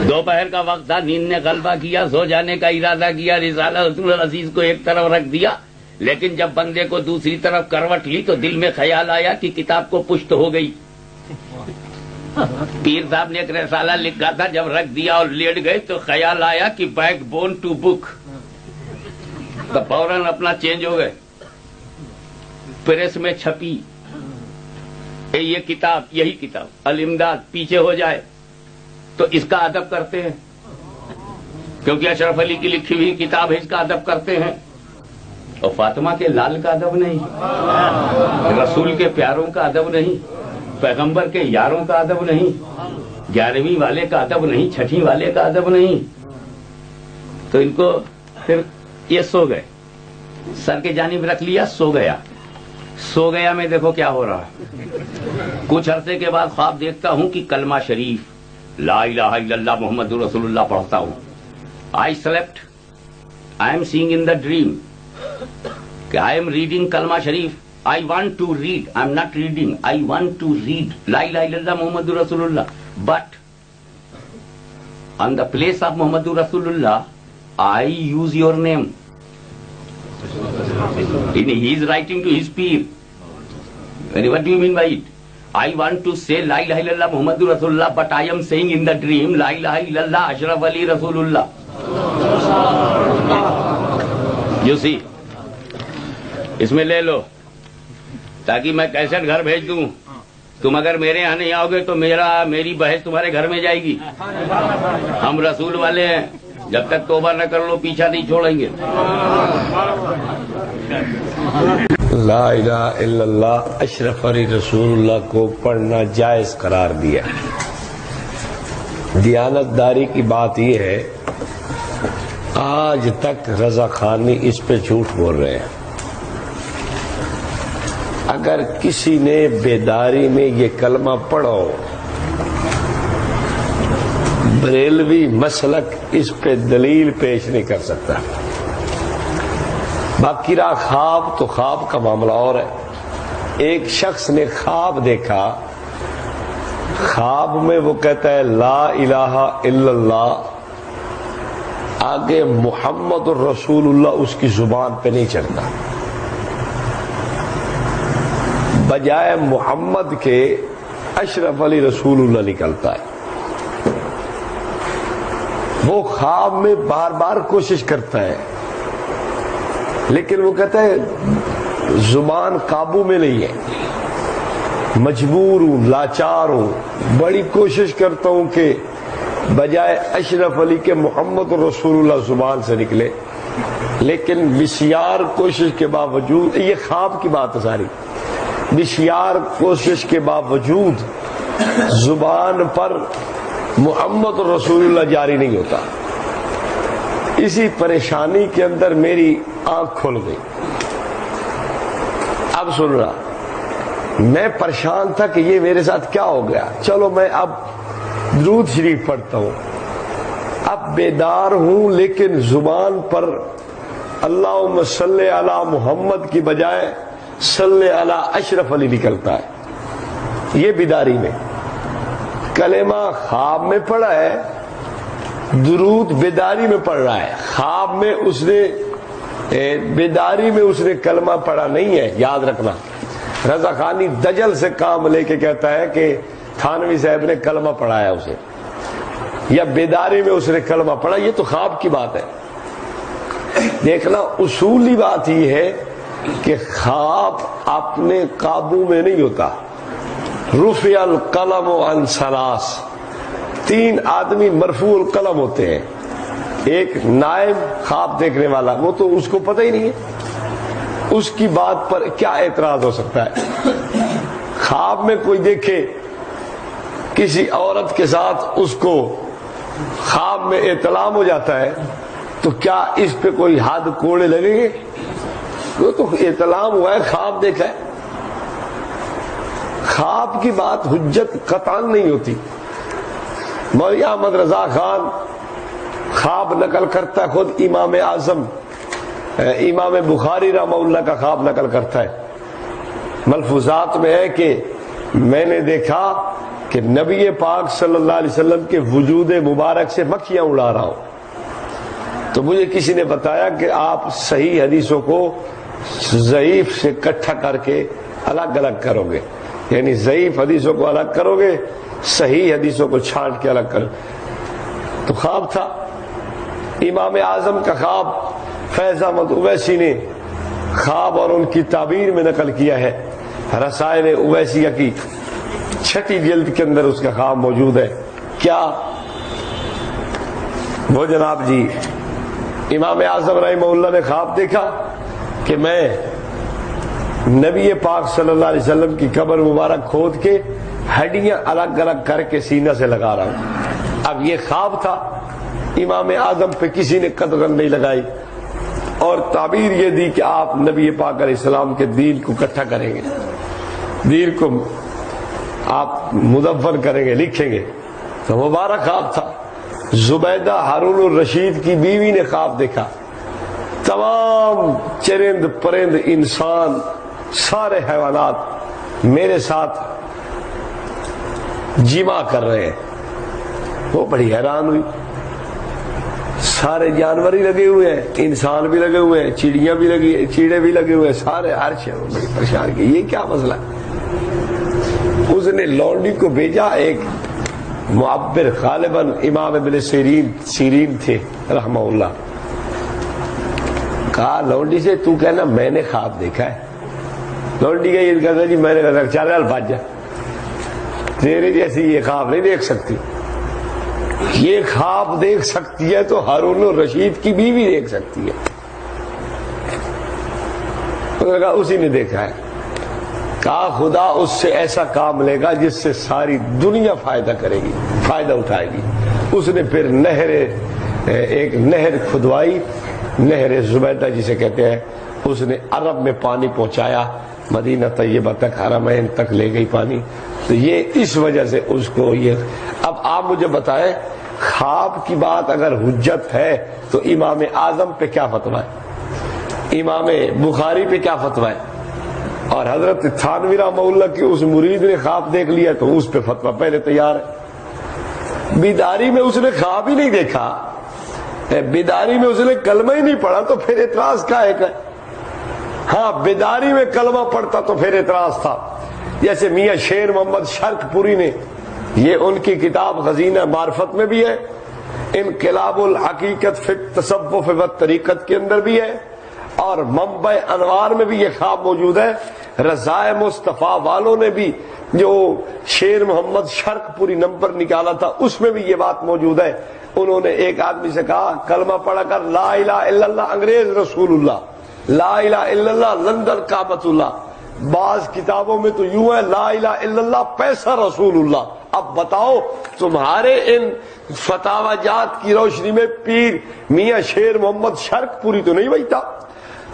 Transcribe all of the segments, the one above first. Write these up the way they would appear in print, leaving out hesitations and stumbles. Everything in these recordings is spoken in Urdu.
دوپہر کا وقت تھا، نیند نے غلبہ کیا، سو جانے کا ارادہ کیا، رسالہ رسول العزیز کو ایک طرف رکھ دیا، لیکن جب بندے کو دوسری طرف کروٹ لی تو دل میں خیال آیا کہ کتاب کو پشت ہو گئی۔ پیر صاحب نے ایک رسالہ لکھا تھا، جب رکھ دیا اور لیٹ گئے تو خیال آیا کہ بیک بون ٹو بک، تو فوراً اپنا چینج ہو گئے، پریس میں چھپی یہ کتاب، یہی کتاب الامداد پیچھے ہو جائے تو اس کا ادب کرتے ہیں، کیونکہ اشرف علی کی لکھی ہوئی کتاب ہے، اس کا ادب کرتے ہیں۔ اور فاطمہ کے لال کا ادب نہیں، رسول کے پیاروں کا ادب نہیں، پیغمبر کے یاروں کا ادب نہیں، 11ویں والے کا ادب نہیں، 6ٹھیں والے کا ادب نہیں، تو ان کو پھر یہ سو گئے، سر کے جانب رکھ لیا، سو گیا میں دیکھو کیا ہو رہا۔ کچھ عرصے کے بعد خواب دیکھتا ہوں کہ کلمہ شریف لا الہ الا اللہ محمد رسول اللہ پڑھتا ہوں۔ I slept, I am seeing in the dream کہ I am reading کلمہ شریف، I want to read, I am not reading, I want to read لا الہ الا اللہ محمد رسول اللہ، but on the place of محمد رسول اللہ I use your name. He is writing to his peer. What do you mean by it? I want to say La ilaha illallah Muhammadur Rasulullah, but I am saying in the dream La ilaha illallah Ashraf Ali Rasulullah. You see, اس میں لے لو تاکہ میں کیسٹ گھر بھیج دوں، تم اگر میرے یہاں نہیں آؤ گے تو میری بحث تمہارے گھر میں جائے گی۔ ہم رسول والے ہیں، جب تک توبہ نہ کر لو پیچھا نہیں چھوڑیں گے۔ لا الہ الا اللہ اشرف علی رسول اللہ کو پڑھنا جائز قرار دیا۔ دیانتداری کی بات یہ ہے، آج تک رضا خانی اس پہ جھوٹ بول رہے ہیں۔ اگر کسی نے بیداری میں یہ کلمہ پڑھو، بریلوی مسلک اس پہ دلیل پیش نہیں کر سکتا۔ باقی رہا خواب، تو خواب کا معاملہ اور ہے۔ ایک شخص نے خواب دیکھا، خواب میں وہ کہتا ہے لا الہ الا اللہ، آگے محمد الرسول اللہ اس کی زبان پہ نہیں چڑھتا، بجائے محمد کے اشرف علی رسول اللہ نکلتا ہے۔ وہ خواب میں بار بار کوشش کرتا ہے، لیکن وہ کہتا ہے زبان قابو میں نہیں ہے، مجبور ہوں، لاچار ہوں، بڑی کوشش کرتا ہوں کہ بجائے اشرف علی کے محمد رسول اللہ زبان سے نکلے، لیکن بسیار کوشش کے باوجود، یہ خواب کی بات ہے ساری، بسیار کوشش کے باوجود زبان پر محمد رسول اللہ جاری نہیں ہوتا۔ اسی پریشانی کے اندر میری آنکھ کھل گئی۔ اب سن رہا، میں پریشان تھا کہ یہ میرے ساتھ کیا ہو گیا، چلو میں اب درود شریف پڑھتا ہوں۔ اب بیدار ہوں لیکن زبان پر اللہم صلی علی محمد کی بجائے صلی علی اشرف علی نکلتا ہے۔ یہ بیداری میں کلمہ خواب میں پڑھا ہے، درود بیداری میں پڑھ رہا ہے، خواب میں اس نے، بیداری میں اس نے کلمہ پڑھا نہیں ہے۔ یاد رکھنا، رضا خانی دجل سے کام لے کے کہتا ہے کہ تھانوی صاحب نے کلمہ پڑھایا اسے، یا بیداری میں اس نے کلمہ پڑھا، یہ تو خواب کی بات ہے۔ دیکھنا اصولی بات یہ ہے کہ خواب اپنے قابو میں نہیں ہوتا۔ رفع القلم عن ثلاث، 3 آدمی مرفوع القلم ہوتے ہیں۔ ایک نائم خواب دیکھنے والا، وہ تو اس کو پتہ ہی نہیں ہے، اس کی بات پر کیا اعتراض ہو سکتا ہے۔ خواب میں کوئی دیکھے کسی عورت کے ساتھ، اس کو خواب میں اطلام ہو جاتا ہے، تو کیا اس پہ کوئی حد کوڑے لگیں گے؟ وہ تو اطلام ہوا ہے، خواب دیکھا ہے۔ خواب کی بات حجت قطعاً نہیں ہوتی۔ مولوی احمد رضا خان خواب نقل کرتا ہے، خود امام اعظم امام بخاری رحمہ اللہ کا خواب نقل کرتا ہے۔ ملفوظات میں ہے کہ میں نے دیکھا کہ نبی پاک صلی اللہ علیہ وسلم کے وجود مبارک سے مکھیاں اڑا رہا ہوں، تو مجھے کسی نے بتایا کہ آپ صحیح حدیثوں کو ضعیف سے اکٹھا کر کے الگ الگ کرو گے، یعنی ضعیف حدیثوں کو الگ کرو گے، صحیح حدیثوں کو چھانٹ کے الگ کرو۔ تو خواب تھا امام اعظم کا خواب فیض احمد اویسی نے خواب اور ان کی تعبیر میں نقل کیا ہے، رسائل اویسیہ کی 6 جلد کے اندر اس کا خواب موجود ہے۔ کیا وہ جناب جی امام اعظم رحمہ اللہ نے خواب دیکھا کہ میں نبی پاک صلی اللہ علیہ وسلم کی قبر مبارک کھود کے ہڈیاں الگ الگ کر کے سینہ سے لگا رہا ہوں۔ اب یہ خواب تھا، امام اعظم پہ کسی نے قدغن نہیں لگائی، اور تعبیر یہ دی کہ آپ نبی پاک علیہ السلام کے دین کو اکٹھا کریں گے، دین کو آپ مدون کریں گے، لکھیں گے۔ تو مبارک خواب تھا۔ زبیدہ ہارون الرشید کی بیوی نے خواب دیکھا، تمام چرند پرند انسان سارے حیوانات میرے ساتھ جمع کر رہے ہیں۔ وہ بڑی حیران ہوئی، سارے جانور ہی لگے ہوئے ہیں، انسان بھی لگے ہوئے ہیں، چڑیاں بھی لگی، چیڑے بھی لگے ہوئے ہیں، سارے ہر شے بڑی پریشان کی، یہ کیا مسئلہ ہے؟ اس نے لونڈی کو بھیجا، ایک معبر غالباً امام ابن سیرین تھے رحمہ اللہ، کہا لونڈی سے تو کہنا میں نے خواب دیکھا ہے۔ لونڈی کا یہ کہتا جی میں نے کہا چل بھاج جا، تیرے جیسی یہ خواب نہیں دیکھ سکتی، یہ خواب دیکھ سکتی ہے تو ہارون الرشید کی بیوی دیکھ سکتی ہے۔ انہوں نے کہا اسی نے دیکھا ہے۔ کہا خدا اس سے ایسا کام لے گا جس سے ساری دنیا فائدہ کرے گی، فائدہ اٹھائے گی۔ اس نے پھر ایک نہر کھدوائی، نہر زبیدہ جسے کہتے ہیں، اس نے عرب میں پانی پہنچایا، مدینہ طیبہ تک، حرمین تک لے گئی پانی۔ تو یہ اس وجہ سے اس کو یہ۔ اب آپ مجھے بتائیں خواب کی بات اگر حجت ہے تو امام اعظم پہ کیا فتویٰ ہے، امام بخاری پہ کیا فتویٰ ہے، اور حضرت تھانوی رحمہ اللہ کی اس مرید نے خواب دیکھ لیا تو اس پہ فتویٰ پہلے تیار ہے۔ بیداری میں اس نے خواب ہی نہیں دیکھا، بیداری میں اس نے کلمہ ہی نہیں پڑھا تو پھر اعتراض کا ہے؟ ہاں بیداری میں کلمہ پڑھتا تو پھر اعتراض تھا۔ جیسے میاں شیر محمد شرق پوری نے، یہ ان کی کتاب خزینہ معرفت میں بھی ہے، انقلاب الحقیقت فی التصوف والطریقت کے اندر بھی ہے، اور منبع انوار میں بھی یہ خواب موجود ہے۔ رضائے مصطفیٰ والوں نے بھی جو شیر محمد شرق پوری نمبر نکالا تھا اس میں بھی یہ بات موجود ہے۔ انہوں نے ایک آدمی سے کہا کلمہ پڑھا کر لا الہ الا اللہ انگریز رسول اللہ، لا الہ الا اللہ لندن کعبۃ اللہ، بعض کتابوں میں تو یوں ہے لا الہ الا اللہ پیسہ رسول اللہ۔ اب بتاؤ تمہارے ان فتاوی جات کی روشنی میں پیر میاں شیر محمد شرق پوری تو نہیں بیٹھا؟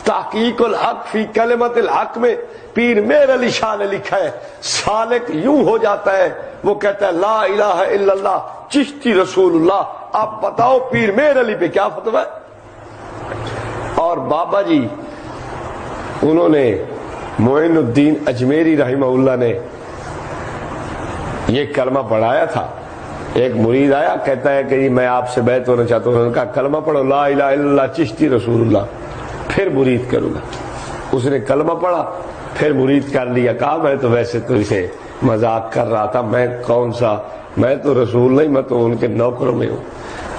تحقیق الحق فی کلمت الحق میں پیر میر علی شاہ نے لکھا ہے، سالک یوں ہو جاتا ہے، وہ کہتا ہے لا الہ الا اللہ چشتی رسول اللہ۔ آپ بتاؤ پیر میر علی پہ کیا فتویٰ ہے؟ اور بابا جی انہوں نے معین الدین اجمیری رحمہ اللہ نے یہ کلمہ پڑھایا تھا۔ ایک مرید آیا کہتا ہے کہ جی میں آپ سے بیعت ہونا چاہتا ہوں، انہوں نے کہا کلمہ پڑھو لا الہ الا اللہ چشتی رسول اللہ، پھر مرید کروں گا۔ اس نے کلمہ پڑھا پھر مرید کر لیا، کہا میں تو ویسے تو اسے مذاق کر رہا تھا، میں کون سا، میں تو رسول نہیں، میں تو ان کے نوکروں میں ہوں۔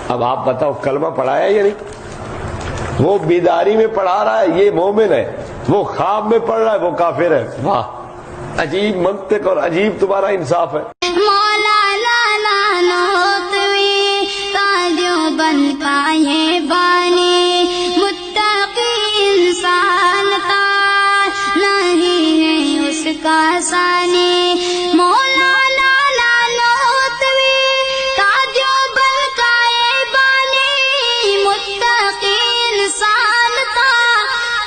اب آپ بتاؤ کلمہ پڑھایا یا نہیں؟ وہ بیداری میں پڑھا رہا ہے یہ مومن ہے، وہ خواب میں پڑھ رہا ہے وہ کافر ہے۔ واہ عجیب منطق اور عجیب تمہارا انصاف ہے۔ مولا لالا نوتوی تاجو بن پائے بانی متقی انسان کا نہیں ہے اس کا ثانی۔ مولا لالا نوتوی تاجو بن پائے بانی متقی انسان کا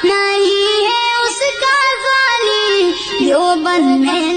نہیں ہے اس کا ثانی۔ جو بن میں